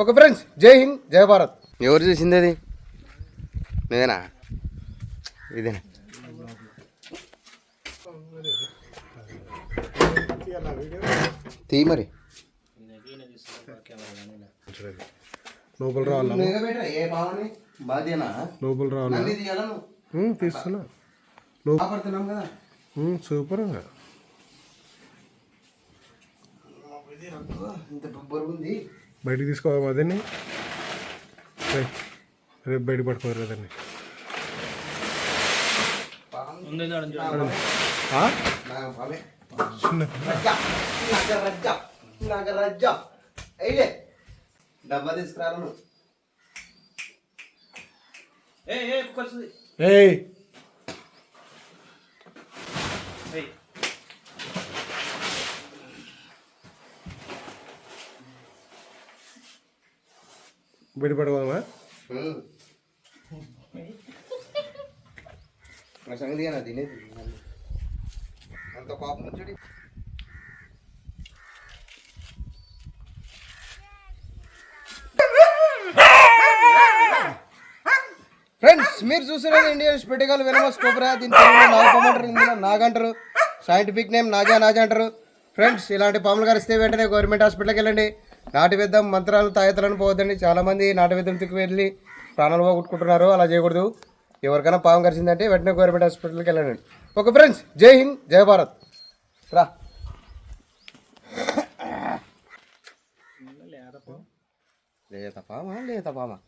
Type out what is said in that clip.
Okay friends, జై హింద్ జై భారత్. ఎవరు చూసింది అది? నేనా? ఇదేనా? తీ మరి లోపల రావాలా? లోపల రావాలా? తీస్తున్నా. సూపర్. బయటికి తీసుకోవాలి అదని. రేపు బయట పట్టుకోరు అదని. డబ్బా తీసుకురాను. బయట పట్టుకోదామా? సంగతి తినేది అంత కోపం వచ్చాడు. ఫ్రెండ్స్, మీరు చూస్తున్నది ఇండియన్ స్పెటికల్ వెనమస్ కోబ్రా. దీని నాగమంటారు, ఇందులో నాగంటారు. సైంటిఫిక్ నేమ్ నాజా అంటారు. ఫ్రెండ్స్, ఇలాంటి పాములు కరిస్తే వెంటనే గవర్నమెంట్ హాస్పిటల్కి వెళ్ళండి. నాటు విద్యం మంత్రాలు తాయతలను పోవద్దండి. చాలామంది నాటు విద్యంకి వెళ్ళి ప్రాణాలు పోగొట్టుకుంటున్నారు. అలా చేయకూడదు. ఎవరికైనా పాము కరిచిందంటే వెంటనే గవర్నమెంట్ హాస్పిటల్కి వెళ్ళండి. ఓకే ఫ్రెండ్స్, జై హింద్ జై భారత్. రా లేత పామా